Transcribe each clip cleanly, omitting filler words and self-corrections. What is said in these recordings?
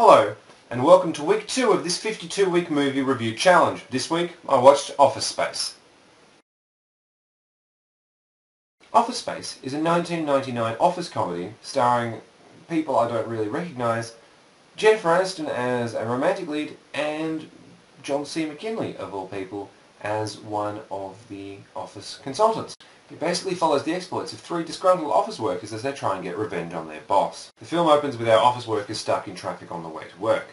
Hello, and welcome to week 2 of this 52-week movie review challenge. This week, I watched Office Space. Office Space is a 1999 office comedy starring people I don't really recognise, Jennifer Aniston as a romantic lead, and John C. McGinley, of all people, as one of the office consultants. It basically follows the exploits of 3 disgruntled office workers as they try and get revenge on their boss. The film opens with our office workers stuck in traffic on the way to work,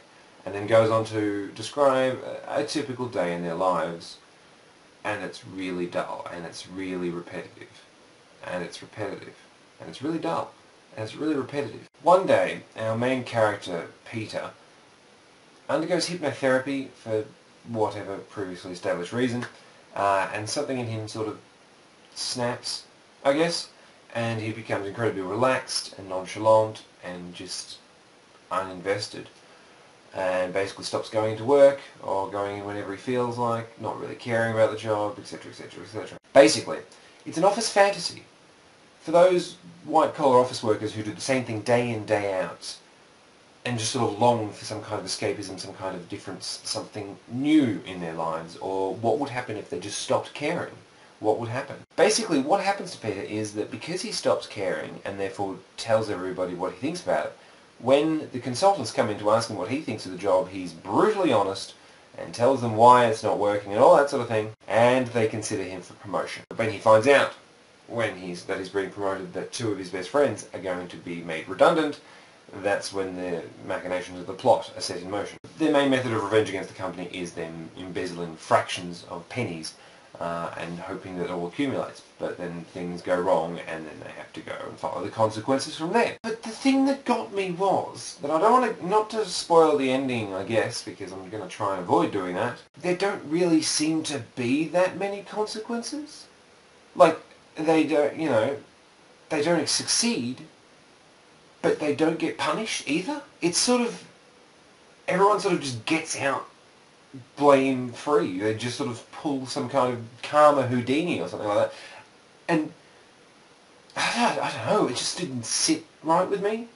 and then goes on to describe a typical day in their lives, and it's really dull, and it's really repetitive, and it's repetitive, and it's really dull, and it's really repetitive. One day, our main character, Peter, undergoes hypnotherapy for whatever previously established reason, and something in him sort of snaps, I guess, and he becomes incredibly relaxed and nonchalant and just uninvested, and basically stops going to work or going in whenever he feels like, not really caring about the job, etc, etc, etc. Basically, it's an office fantasy for those white-collar office workers who do the same thing day in, day out, and just sort of long for some kind of escapism, some kind of difference, something new in their lives, or what would happen if they just stopped caring. What would happen? Basically, what happens to Peter is that because he stops caring and therefore tells everybody what he thinks about it, when the consultants come in to ask him what he thinks of the job, he's brutally honest and tells them why it's not working and all that sort of thing, and they consider him for promotion. But when he finds out that he's being promoted that 2 of his best friends are going to be made redundant, that's when the machinations of the plot are set in motion. Their main method of revenge against the company is them embezzling fractions of pennies and hoping that it all accumulates. But then things go wrong and then they have to go and follow the consequences from there. But the thing that got me was that I don't want to, not to spoil the ending, I guess, because I'm going to try and avoid doing that, there don't really seem to be that many consequences. Like, they don't, they don't succeed, but they don't get punished either. It's sort of, everyone sort of just gets out blame free. They just sort of pull some kind of karma Houdini or something like that. And I don't know, it just didn't sit right with me.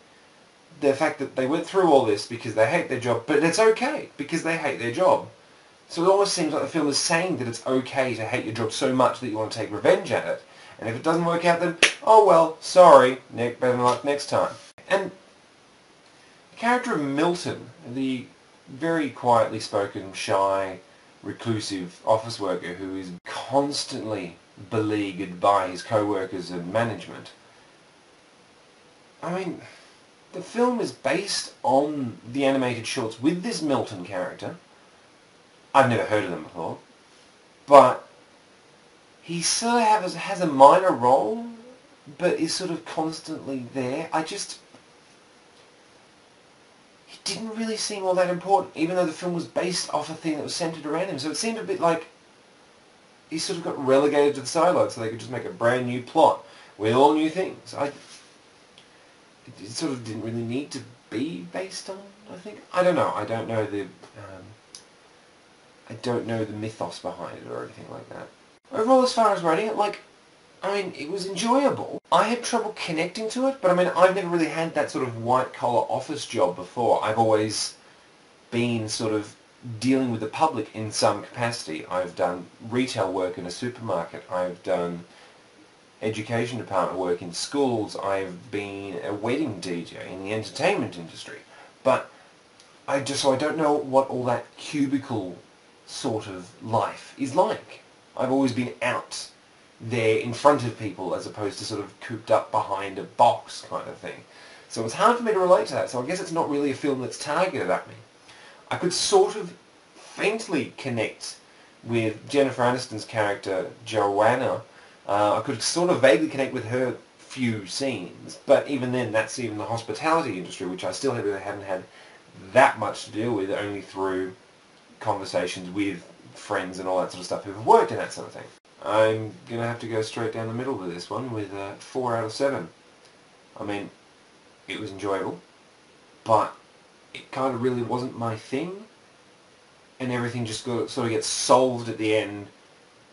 The fact that they went through all this because they hate their job, but it's okay because they hate their job. So it almost seems like the film is saying that it's okay to hate your job so much that you want to take revenge at it. And if it doesn't work out, then, oh well, sorry, better luck next time. And the character of Milton, the very quietly spoken, shy, reclusive office worker who is constantly beleaguered by his co-workers and management. I mean, the film is based on the animated shorts with this Milton character. I've never heard of them before, but he sort of has a minor role, but is sort of constantly there. He didn't really seem all that important, even though the film was based off a thing that was centered around him. So it seemed a bit like he sort of got relegated to the sidelines so they could just make a brand new plot with all new things. It sort of didn't really need to be based on, I think. I don't know. I don't know the mythos behind it or anything like that. Overall, as far as rating it, it was enjoyable. I had trouble connecting to it, but I've never really had that sort of white-collar office job before. I've always been sort of dealing with the public in some capacity. I've done retail work in a supermarket. I've done education department work in schools. I've been a wedding DJ in the entertainment industry. But I don't know what all that cubicle sort of life is like. I've always been out there in front of people as opposed to sort of cooped up behind a box kind of thing. So it's hard for me to relate to that, so I guess it's not really a film that's targeted at me. I could sort of faintly connect with Jennifer Aniston's character, Joanna. I could sort of vaguely connect with her few scenes, but even then, that's even the hospitality industry, which I still really haven't had that much to deal with, only through conversations with friends and all that sort of stuff who've worked in that sort of thing. I'm going to have to go straight down the middle with this one with 4 out of 7. It was enjoyable, but it kind of really wasn't my thing, and everything just sort of gets solved at the end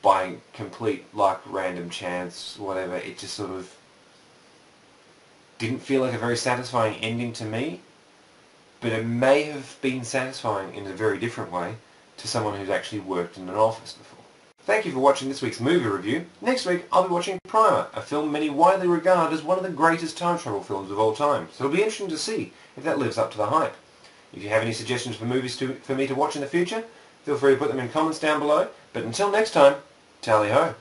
by complete luck, random chance, whatever. It just sort of didn't feel like a very satisfying ending to me. but it may have been satisfying in a very different way to someone who's actually worked in an office before. Thank you for watching this week's movie review. Next week I'll be watching Primer, a film many widely regard as one of the greatest time travel films of all time, so it'll be interesting to see if that lives up to the hype. If you have any suggestions for movies for me to watch in the future, feel free to put them in comments down below, but until next time, tally ho!